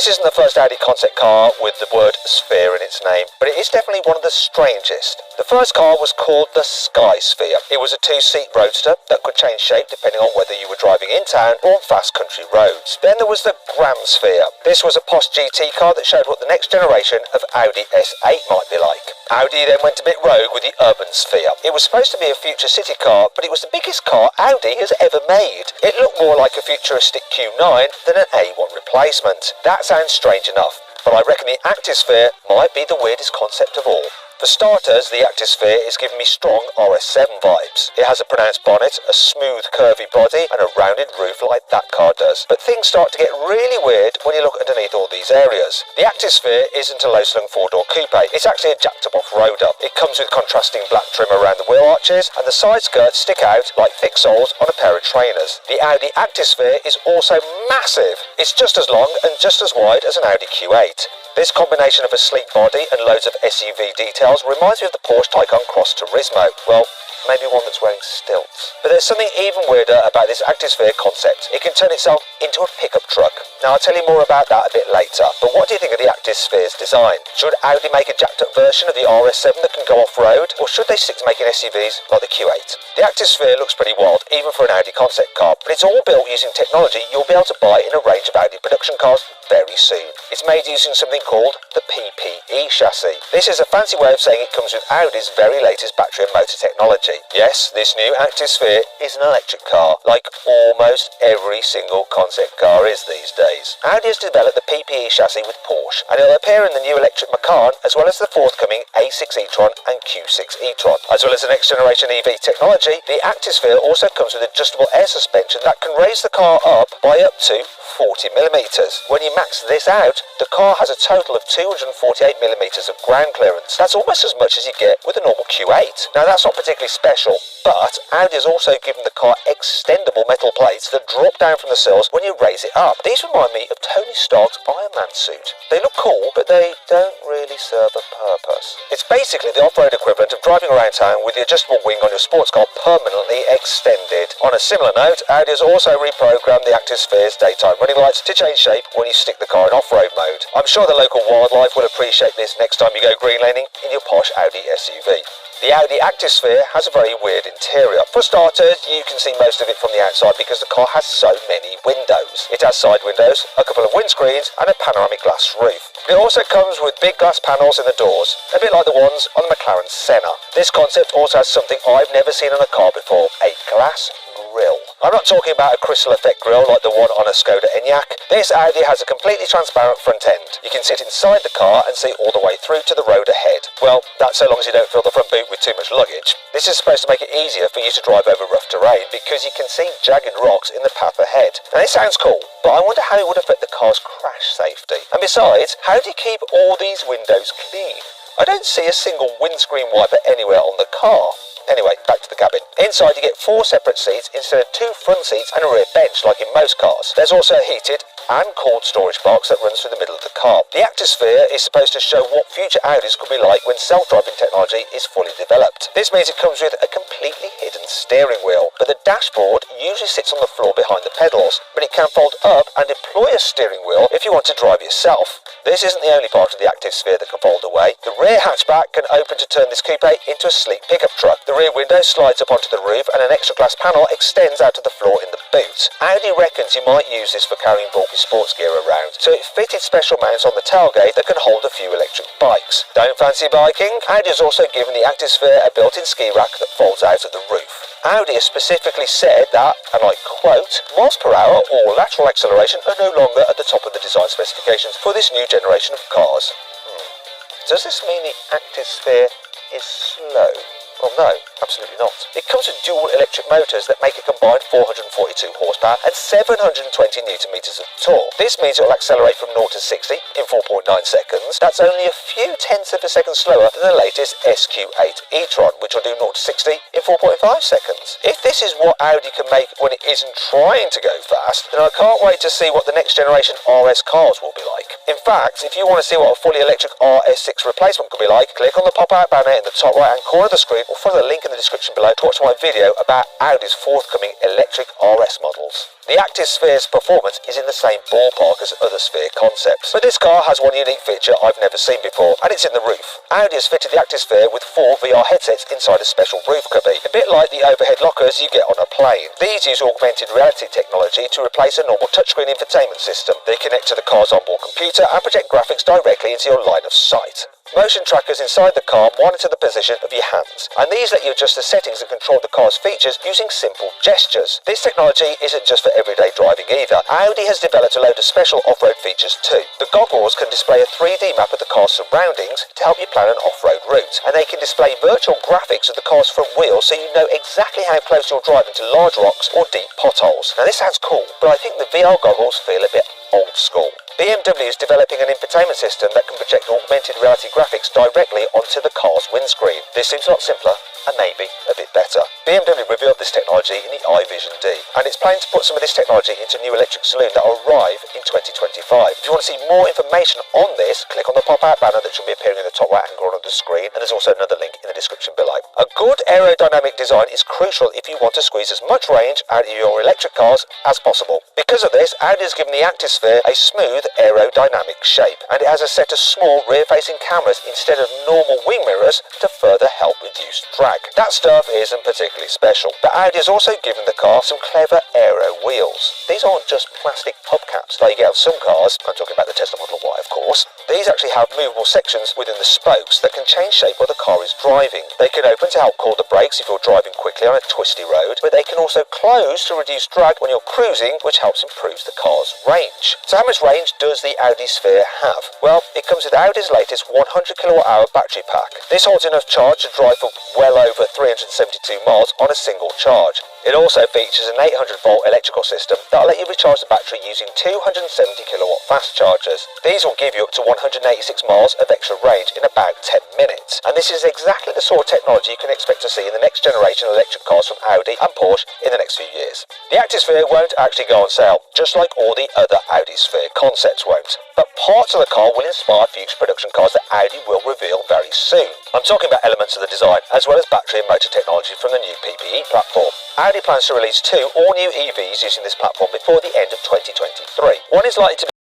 This isn't the first Audi concept car with the word sphere in its name, but it is definitely one of the strangest. The first car was called the Sky Sphere. It was a two-seat roadster that could change shape depending on whether you were driving in town or on fast country roads. Then there was the Grand Sphere. This was a posh GT car that showed what the next generation of Audi S8 might be like. Audi then went a bit rogue with the Urban Sphere. It was supposed to be a future city car, but it was the biggest car Audi has ever made. It looked more like a futuristic Q9 than an A1 replacement. That sounds strange enough, but I reckon the Activesphere might be the weirdest concept of all. For starters, the Activesphere is giving me strong RS7 vibes. It has a pronounced bonnet, a smooth curvy body and a rounded roof like that car does. But things start to get really weird when you look underneath all these areas. The Activesphere isn't a low-slung four-door coupe, it's actually a jacked-up off-roader. It comes with contrasting black trim around the wheel arches and the side skirts stick out like thick soles on a pair of trainers. The Audi Activesphere is also massive. It's just as long and just as wide as an Audi Q8. This combination of a sleek body and loads of SUV details reminds me of the Porsche Taycan Cross Turismo. Well, maybe one that's wearing stilts. But there's something even weirder about this Activesphere concept. It can turn itself into a pickup truck. Now I'll tell you more about that a bit later, but what do you think of the Activesphere's design? Should Audi make a jacked up version of the RS7 that can go off-road, or should they stick to making SUVs like the Q8? The Activesphere looks pretty wild, even for an Audi concept car, but it's all built using technology you'll be able to buy in a range of Audi production cars very soon. It's made using something called the PPE chassis. This is a fancy way of saying it comes with Audi's very latest battery and motor technology. Yes, this new Activesphere is an electric car, like almost every single concept car is these days. Audi has developed the PPE chassis with Porsche, and it'll appear in the new electric Macan, as well as the forthcoming A6 e-tron and Q6 e-tron. As well as the next generation EV technology, the Activesphere also comes with adjustable air suspension that can raise the car up by up to 40mm. When you max this out, the car has a total of 248mm of ground clearance. That's almost as much as you get with a normal Q8. Now that's not particularly special, but Audi has also given the car extendable metal plates that drop down from the sills when you raise it up. These remind me of Tony Stark's Iron Man suit. They look cool, but they don't really serve a purpose. It's basically the off-road equivalent of driving around town with the adjustable wing on your sports car permanently extended. On a similar note, Audi has also reprogrammed the Activesphere's daytime running lights to change shape when you stick the car in off-road mode. I'm sure the local wildlife will appreciate this next time you go green laning in your posh Audi SUV. The Audi Activesphere has a very weird interior. For starters, you can see most of it from the outside because the car has so many windows. It has side windows, a couple of windscreens and a panoramic glass roof. It also comes with big glass panels in the doors, a bit like the ones on the McLaren Senna. This concept also has something I've never seen on a car before, a glass grille. I'm not talking about a crystal effect grille like the one on a Skoda Enyaq. This Audi has a completely transparent front end. You can sit inside the car and see all the way through to the road ahead. Well, that's so long as you don't fill the front boot with too much luggage. This is supposed to make it easier for you to drive over rough terrain because you can see jagged rocks in the path ahead. Now this sounds cool, but I wonder how it would affect the car's crash safety. And besides, how do you keep all these windows clean? I don't see a single windscreen wiper anywhere on the car. Anyway, back to the cabin. Inside you get 4 separate seats instead of 2 front seats and a rear bench like in most cars. There's also a heated and cooled storage box that runs through the middle of the car. The Activesphere is supposed to show what future Audis could be like when self-driving technology is fully developed. This means it comes with a completely hidden steering wheel, but the dashboard usually sits on the floor behind the pedals, but it can fold up and deploy a steering wheel if you want to drive yourself. This isn't the only part of the Activesphere that can fold away. The rear hatchback can open to turn this coupe into a sleek pickup truck. The rear window slides up onto the roof and an extra glass panel extends out to the floor in the boot. Audi reckons you might use this for carrying bulky sports gear around, so it fitted special mounts on the tailgate that can hold a few electric bikes. Don't fancy biking? Audi has also given the Activesphere a built-in ski rack that folds out at the roof. Audi has specifically said that, and I quote, miles per hour or lateral acceleration are no longer at the top of the design specifications for this new generation of cars. Does this mean the Activesphere is slow? Well, no, absolutely not. It comes with dual electric motors that make a combined 442 horsepower and 720 newton-meters of torque. This means it will accelerate from 0 to 60 in 4.9 seconds. That's only a few tenths of a second slower than the latest SQ8 e-tron, which will do 0 to 60 in 4.5 seconds. If this is what Audi can make when it isn't trying to go fast, then I can't wait to see what the next generation RS cars will be like. In fact, if you want to see what a fully electric RS6 replacement could be like, click on the pop-out banner in the top right-hand corner of the screen or follow the link in the description below to watch my video about Audi's forthcoming electric RS models. The Activeспhere's performance is in the same ballpark as other Sphere concepts, but this car has one unique feature I've never seen before, and it's in the roof. Audi has fitted the Activesphere with 4 VR headsets inside a special roof cubby, a bit like the overhead lockers you get on a plane. These use augmented reality technology to replace a normal touchscreen infotainment system. They connect to the car's onboard computer and project graphics directly into your line of sight. Motion trackers inside the car monitor the position of your hands, and these let you adjust the settings and control the car's features using simple gestures. This technology isn't just for everyday driving either. Audi has developed a load of special off-road features too. The goggles can display a 3D map of the car's surroundings to help you plan an off-road route, and they can display virtual graphics of the car's front wheels so you know exactly how close you're driving to large rocks or deep potholes. Now this sounds cool, but I think the VR goggles feel a bit old school. BMW is developing an infotainment system that can project augmented reality graphics directly onto the car's windscreen. This seems a lot simpler and maybe a bit better. BMW revealed this technology in the iVision D, and it's planning to put some of this technology into a new electric saloon that will arrive in 2025. If you want to see more information on this, click on the pop-out banner that should be appearing in the top right-hand corner of the screen, and there's also another link in the description below. A good aerodynamic design is crucial if you want to squeeze as much range out of your electric cars as possible. Because of this, Audi has given the Activesphere a smooth aerodynamic shape, and it has a set of small rear-facing cameras instead of normal wing mirrors to further help reduce drag. That stuff isn't particularly special, but Audi has also given the car some clever aero wheels. These aren't just plastic hubcaps like you get on some cars, I'm talking about the Tesla Model Y of course. These actually have movable sections within the spokes that can change shape while the car is driving. They can open to help call the brakes if you're driving quickly on a twisty road, but they can also close to reduce drag when you're cruising, which helps improve the car's range. So how much range does the Audi Sphere have? Well, it comes with Audi's latest 100 kWh battery pack. This holds enough charge to drive for well over 372 miles on a single charge. It also features an 800-volt electrical system that will let you recharge the battery using 270 kilowatt fast chargers. These will give you up to 186 miles of extra range in about 10 minutes. And this is exactly the sort of technology you can expect to see in the next generation electric cars from Audi and Porsche in the next few years. The Activesphere won't actually go on sale, just like all the other Audi Sphere concepts won't. But parts of the car will inspire future production cars that Audi will reveal very soon. I'm talking about elements of the design, as well as battery and motor technology from the new PPE platform. Audi plans to release 2 all-new EVs using this platform before the end of 2023. One is likely to